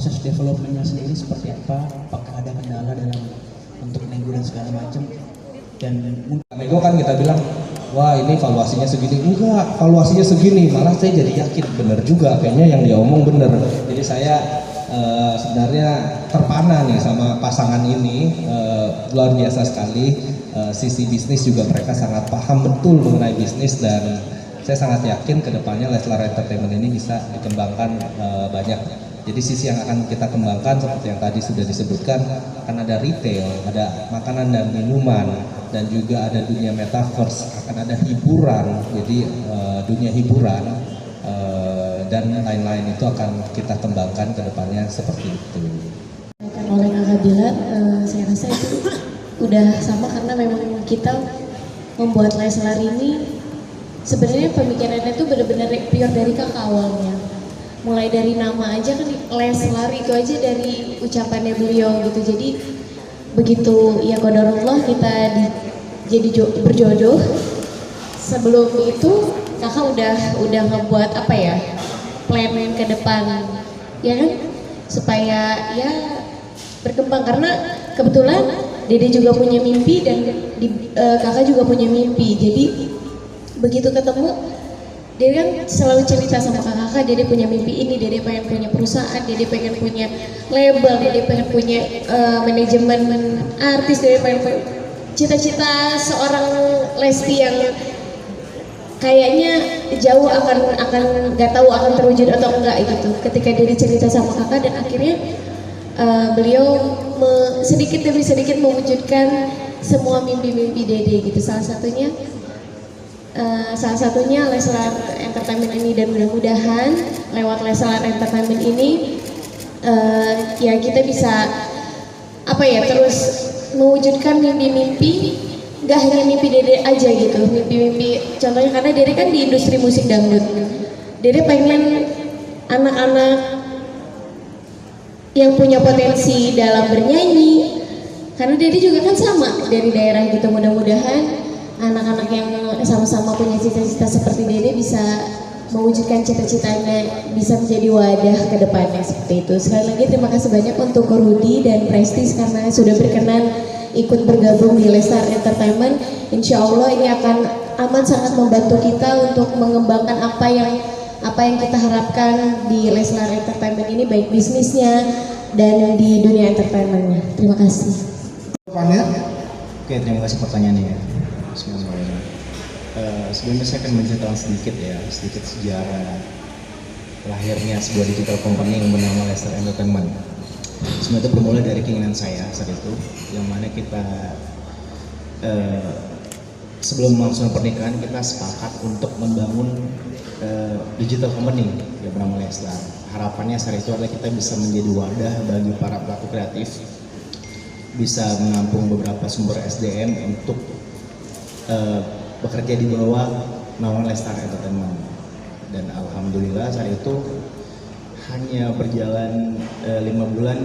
proses developmentnya sendiri seperti apa, apakah ada kendala dalam untuk nego dan segala macam. Dan nego kan kita bilang, wah ini valuasinya segini, enggak, valuasinya segini, malah saya jadi yakin bener juga, kayaknya yang dia omong bener. Jadi saya sebenarnya terpana nih sama pasangan ini, luar biasa sekali. Sisi bisnis juga mereka sangat paham betul mengenai bisnis, dan saya sangat yakin kedepannya Leslar Entertainment ini bisa dikembangkan banyak. Jadi sisi yang akan kita kembangkan seperti yang tadi sudah disebutkan, akan ada retail, ada makanan dan minuman, dan juga ada dunia metaverse, akan ada hiburan. Jadi dunia hiburan dan lain-lain itu akan kita kembangkan ke depannya seperti itu. Oleh Kakak Bila, saya rasa itu udah sama, karena memang kita membuat Leslar ini sebenarnya pemikirannya itu benar-benar pure dari kakak awalnya. Mulai dari nama aja kan Leslar itu aja dari ucapannya beliau gitu. Jadi begitu ya qadarullah kita jadi berjodoh, sebelum itu kakak udah ngebuat apa ya, plan ke depan ya kan, supaya ya berkembang, karena kebetulan Dede juga punya mimpi dan kakak juga punya mimpi. Jadi begitu ketemu, Dede kan selalu cerita sama kakak, Dede punya mimpi ini, Dede pengen punya perusahaan, Dede pengen punya label, Dede pengen punya manajemen artis, Dede pengen cita-cita seorang Lesti yang kayaknya jauh akan nggak tahu akan terwujud atau enggak gitu. Ketika Dede cerita sama kakak, dan akhirnya beliau sedikit demi sedikit mewujudkan semua mimpi-mimpi Dede gitu. Salah satunya Leslar Entertainment ini, dan mudah-mudahan lewat Leslar Entertainment ini ya kita bisa apa ya, terus mewujudkan mimpi-mimpi, gak hanya mimpi Dede aja gitu, mimpi-mimpi contohnya, karena Dede kan di industri musik dangdut. Dede pengen anak-anak yang punya potensi dalam bernyanyi, karena Dede juga kan sama dari daerah gitu. Mudah-mudahan anak-anak yang sama-sama punya cita-cita seperti Dede bisa mewujudkan cita-citanya, bisa menjadi wadah ke depannya seperti itu. Sekali lagi terima kasih banyak untuk Rudi dan Prestige karena sudah berkenan ikut bergabung di Leslar Entertainment. Insya Allah ini akan amat sangat membantu kita untuk mengembangkan apa yang kita harapkan di Leslar Entertainment ini, baik bisnisnya dan di dunia entertainmentnya. Terima kasih. Oke, terima kasih pertanyaannya ya. Sebelumnya saya akan menceritakan sedikit sejarah lahirnya sebuah digital company yang bernama Leslar Entertainment. Sebenarnya itu bermula dari keinginan saya saat itu, yang mana kita sebelum melangsungkan pernikahan kita sepakat untuk membangun digital company yang bernama Leslar. Harapannya saat itu adalah kita bisa menjadi wadah bagi para pelaku kreatif, bisa menampung beberapa sumber SDM untuk bekerja di bawah naungan Leslar Entertainment. Dan alhamdulillah saat itu hanya berjalan 6 bulan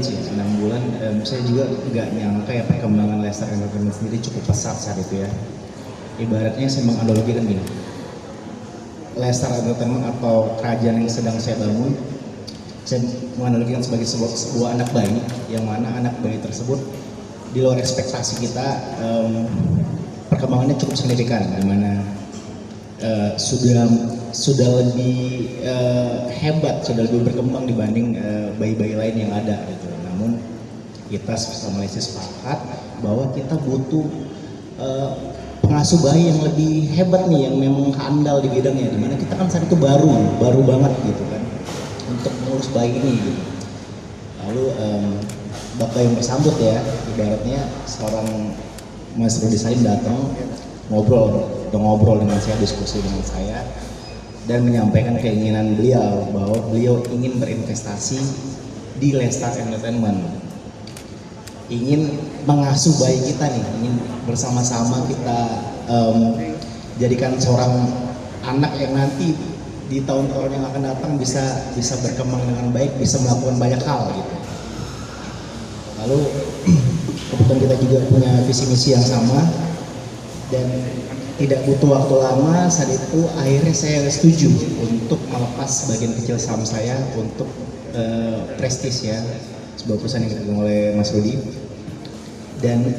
sih, 6 bulan. Saya juga nggak nyangka ya perkembangan Leslar Entertainment sendiri cukup pesat saat itu ya. Ibaratnya saya menganalogikan gini, Leslar Entertainment atau kerajaan yang sedang saya bangun, saya menganalogikan sebagai sebuah anak bayi, yang mana anak bayi tersebut di luar ekspektasi kita, perkembangannya cukup signifikan, di mana sudah lebih hebat, sudah lebih berkembang dibanding bayi-bayi lain yang ada gitu. Namun kita sama Malaysia sepakat bahwa kita butuh pengasuh bayi yang lebih hebat nih, yang memang handal di bidangnya, dimana kita kan saat itu baru banget gitu kan untuk mengurus bayi ini gitu. Lalu bapak yang bersambut ya, ibaratnya seorang Mas Rudi Salim datang ngobrol dengan saya, diskusi dengan saya, dan menyampaikan keinginan beliau bahwa beliau ingin berinvestasi di Leslar Entertainment, ingin mengasuh bayi kita nih, ingin bersama-sama kita jadikan seorang anak yang nanti di tahun-tahun yang akan datang bisa berkembang dengan baik, bisa melakukan banyak hal gitu. Lalu kebetulan kita juga punya visi misi yang sama, dan tidak butuh waktu lama. Saat itu akhirnya saya setuju untuk melepas bagian kecil saham saya untuk Prestige ya, sebuah perusahaan yang dipegang oleh Mas Rudi. Dan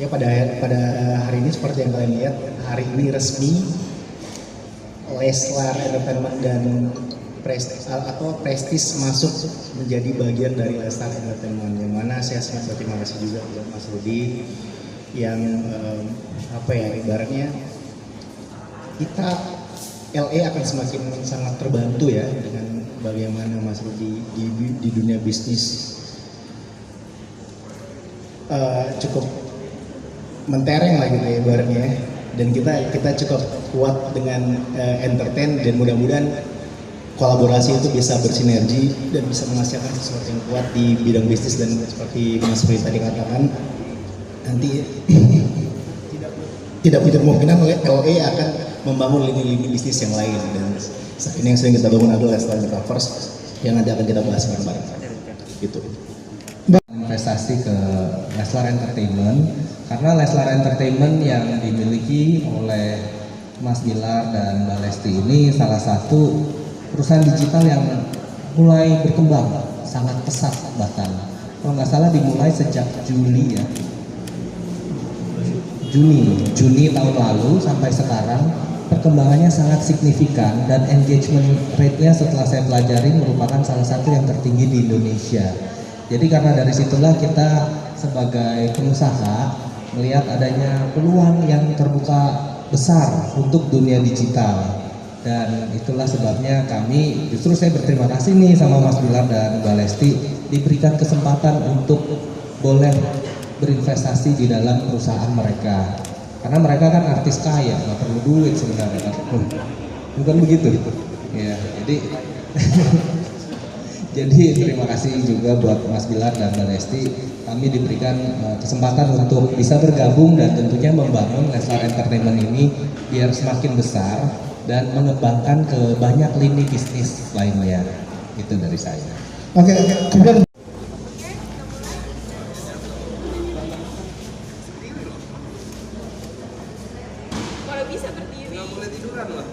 ya pada hari ini seperti yang kalian lihat, hari ini resmi Leslar Entertainment dan Prestige masuk menjadi bagian dari Leslar Entertainment, yang mana saya sangat berterima kasih juga buat Mas Rudi yang ibaratnya kita LA akan semakin sangat terbantu ya dengan bagaimana Mas Rudi di dunia bisnis cukup mentereng lah gitu ya ibaratnya, dan kita cukup kuat dengan entertain, dan mudah-mudahan kolaborasi itu bisa bersinergi dan bisa menghasilkan sesuatu yang kuat di bidang bisnis. Dan seperti Mas Rudi tadi katakan, nanti tidak kemungkinan LA akan membangun lini-lini bisnis yang lain, dan saat ini yang sering kita bangun adalah Leslar Metaverse yang nanti akan kita bahas bareng-bareng gitu. Investasi ke Leslar Entertainment karena Leslar Entertainment yang dimiliki oleh Mas Bilar dan Mbak Lesti ini salah satu perusahaan digital yang mulai berkembang sangat pesat, bahkan kalau nggak salah dimulai sejak Juni tahun lalu sampai sekarang perkembangannya sangat signifikan, dan engagement rate-nya setelah saya pelajari merupakan salah satu yang tertinggi di Indonesia. Jadi karena dari situlah kita sebagai pengusaha melihat adanya peluang yang terbuka besar untuk dunia digital, dan itulah sebabnya justru saya berterima kasih nih sama Mas Bilar dan Mbak Lesti diberikan kesempatan untuk boleh berinvestasi di dalam perusahaan mereka, karena mereka kan artis kaya, nggak perlu duit sebenarnya, bukan begitu ya. Jadi terima kasih juga buat Mas Bilar dan Mbak Lesti, kami diberikan kesempatan untuk bisa bergabung dan tentunya membangun Leslar Entertainment ini biar semakin besar dan mengembangkan ke banyak lini bisnis lainnya. Itu dari saya. Oke. Kemudian kalau bisa berdiri. Nggak boleh tiduran loh.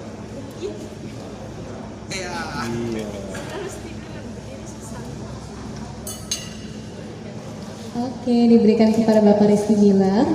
Iya. Harus tidur, berdiri susah. Oke, diberikan kepada Bapak Rizky Bilar.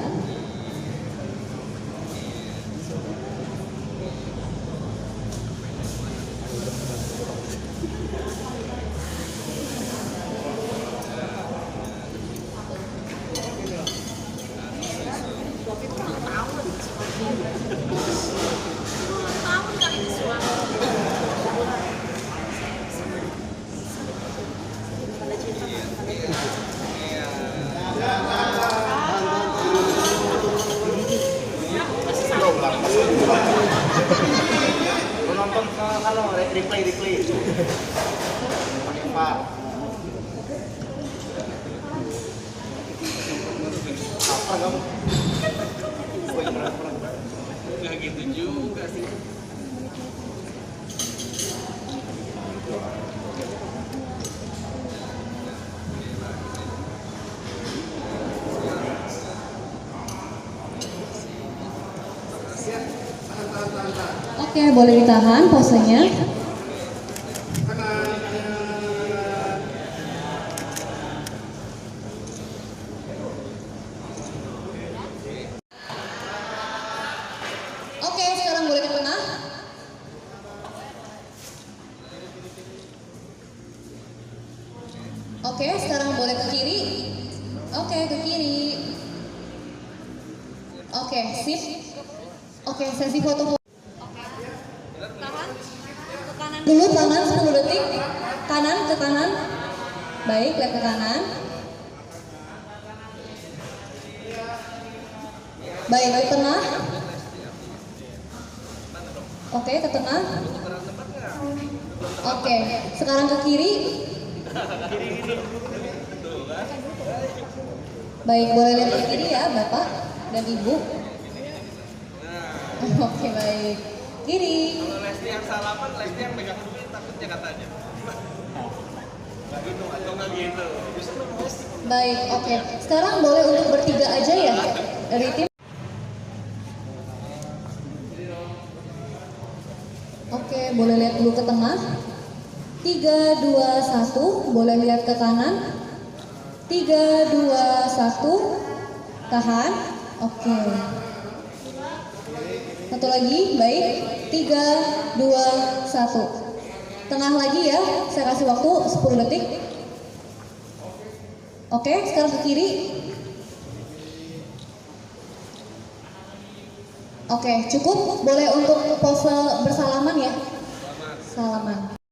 Nonton replay Pak. Apa kamu? Nggak gitu juga sih. Oke, boleh ditahan posenya. Oke, sekarang boleh ke tengah. Oke, sekarang boleh ke kiri. Oke, ke kiri. Oke, sip. Oke, sesi foto. Tahan. Ke kanan. Dulu kanan 10 detik. Kanan ke kanan. Baik, lihat ke kanan. Baik, ke tengah. Oke, ke tengah. Oke, sekarang ke kiri. Baik, boleh lihat ke kiri ya, Bapak dan Ibu. Oke, baik. Kiri. Kalau Lesti yang salaman, Lesti yang megang duit takutnya katanya. Nggak gitu, atau nggak gitu. Baik, oke. Sekarang boleh untuk bertiga aja ya dari tim. boleh lihat dulu ke tengah. 3, 2, 1, boleh lihat ke kanan. 3, 2, 1, tahan. Oke. Satu lagi, baik. 3, 2, 1. Tengah lagi ya, saya kasih waktu 10 detik. Oke, sekarang ke kiri. Oke, cukup. Boleh untuk pose bersalaman ya. Salaman.